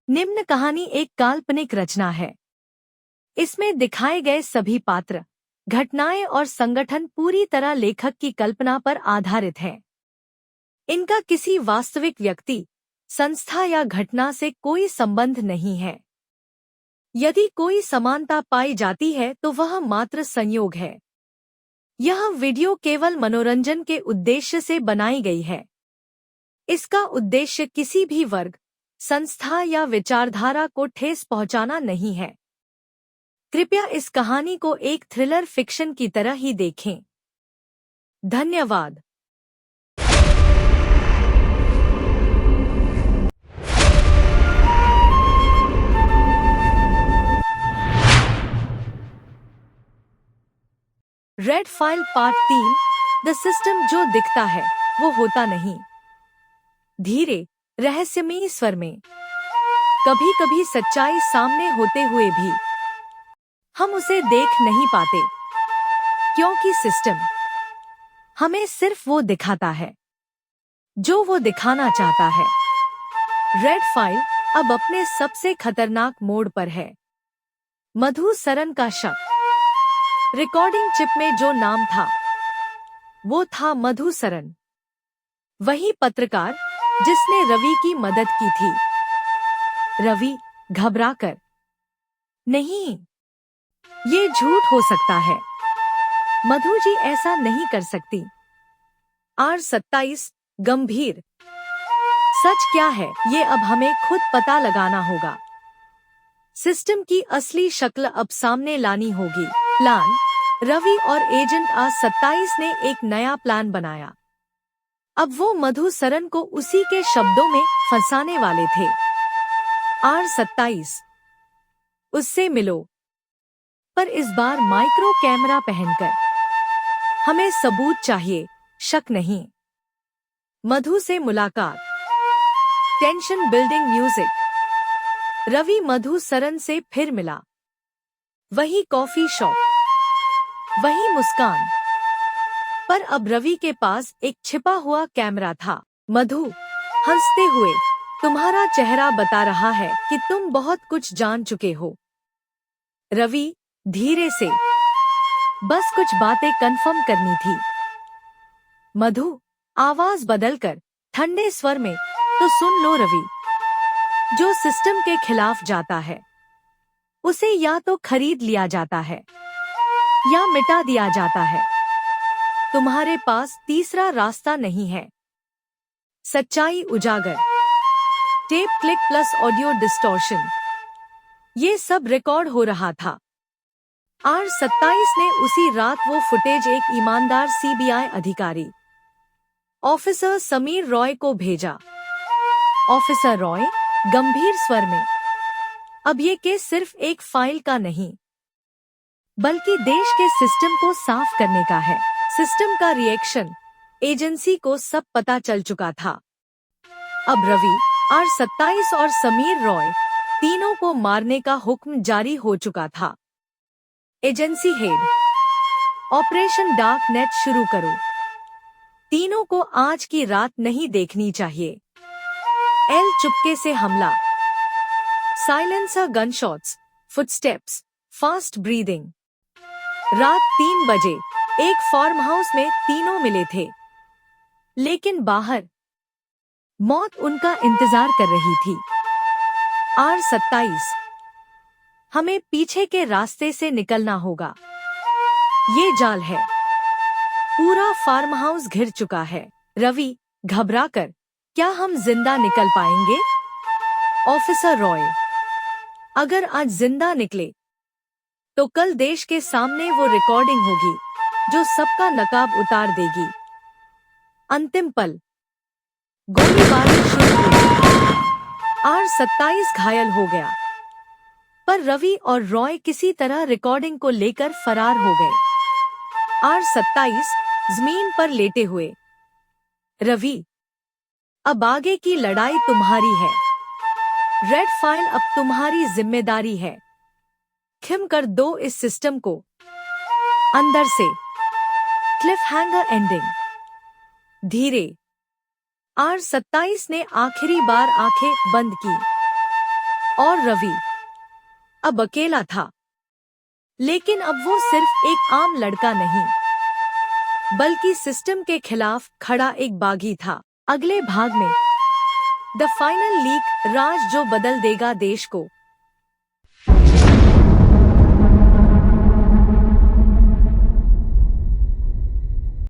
निम्न कहानी एक काल्पनिक रचना है। इसमें दिखाए गए सभी पात्र, घटनाएं और संगठन पूरी तरह लेखक की कल्पना पर आधारित हैं। इनका किसी वास्तविक व्यक्ति, संस्था या घटना से कोई संबंध नहीं है। यदि कोई समानता पाई जाती है तो वह मात्र संयोग है। यह वीडियो केवल मनोरंजन के उद्देश्य से बनाई गई है। इसका उद्देश्य किसी भी वर्ग, संस्था या विचारधारा को ठेस पहुंचाना नहीं है। कृपया इस कहानी को एक थ्रिलर फिक्शन की तरह ही देखें। धन्यवाद। Red file part 3। The system जो दिखता है वो होता नहीं। धीरे, रहस्यमयी स्वर में। कभी कभी सच्चाई सामने होते हुए भी हम उसे देख नहीं पाते, क्योंकि सिस्टम हमें सिर्फ वो दिखाता है जो वो दिखाना चाहता है। रेड फाइल अब अपने सबसे खतरनाक मोड़ पर है। मधु सरन का शक। रिकॉर्डिंग चिप में जो नाम था वो था मधु सरन, वही पत्रकार जिसने रवि की मदद की थी। रवि घबराकर, नहीं, ये झूठ हो सकता है, मधु जी ऐसा नहीं कर सकती। R27 गंभीर। सच क्या है ये अब हमें खुद पता लगाना होगा। सिस्टम की असली शक्ल अब सामने लानी होगी। प्लान। रवि और एजेंट R27 ने एक नया प्लान बनाया। अब वो मधु सरन को उसी के शब्दों में फंसाने वाले थे। R27, उससे मिलो, पर इस बार माइक्रो कैमरा पहनकर। हमें सबूत चाहिए, शक नहीं। मधु से मुलाकात। Tension building music. Ravi Madhu Saran से फिर मिला। वही कॉफी शॉप, वही मुस्कान, पर अब रवि के पास एक छिपा हुआ कैमरा था। मधु हंसते हुए, तुम्हारा चेहरा बता रहा है कि तुम बहुत कुछ जान चुके हो। रवि धीरे से, बस कुछ बातें कंफर्म करनी थी। मधु आवाज बदलकर ठंडे स्वर में, तो सुन लो रवि, जो सिस्टम के खिलाफ जाता है उसे या तो खरीद लिया जाता है या मिटा दिया जाता है। तुम्हारे पास तीसरा रास्ता नहीं है। सच्चाई उजागर। Tape click plus audio distortion. ये सब रिकॉर्ड हो रहा था। R27 ने उसी रात वो फुटेज एक ईमानदार CBI अधिकारी, ऑफिसर समीर रॉय को भेजा। ऑफिसर रॉय गंभीर स्वर में, अब ये केस सिर्फ एक फाइल का नहीं, बल्कि देश के सिस्टम को साफ करने का है। सिस्टम का रिएक्शन। एजेंसी को सब पता चल चुका था। अब रवि, R27 और समीर रॉय, तीनों को मारने का हुक्म जारी हो चुका था। Agency head, operation dark net शुरू करो। तीनों को आज की रात नहीं देखनी चाहिए। एल चुपके से हमला। Silencer gunshots, footsteps, fast breathing. रात 3 बजे एक फार्म हाउस में तीनों मिले थे, लेकिन बाहर मौत उनका इंतजार कर रही थी। R27, हमें पीछे के रास्ते से निकलना होगा। ये जाल है। पूरा फार्म हाउस घिर चुका है। रवि घबराकर, क्या हम जिंदा निकल पाएंगे? ऑफिसर रॉय, अगर आज जिंदा निकले तो कल देश के सामने वो रिकॉर्डिंग होगी जो सबका नकाब उतार देगी। अंतिम पल। गोलीबारी शुरू हुई। R27 घायल हो गया, पर रवि और रॉय किसी तरह रिकॉर्डिंग को लेकर फरार हो गए। R27 जमीन पर लेटे हुए। रवि, अब आगे की लड़ाई तुम्हारी है। रेड फाइल अब तुम्हारी जिम्मेदारी है। खत्म कर दो इस सिस्टम को अंदर से। Cliff hanger ending. धीरे, R27 ने आखिरी बार आंखें बंद की। और रवि अब अकेला था। लेकिन अब वो सिर्फ एक आम लड़का नहीं, बल्कि सिस्टम के खिलाफ खड़ा एक बागी था। अगले भाग में द फाइनल लीक, राज जो बदल देगा देश को।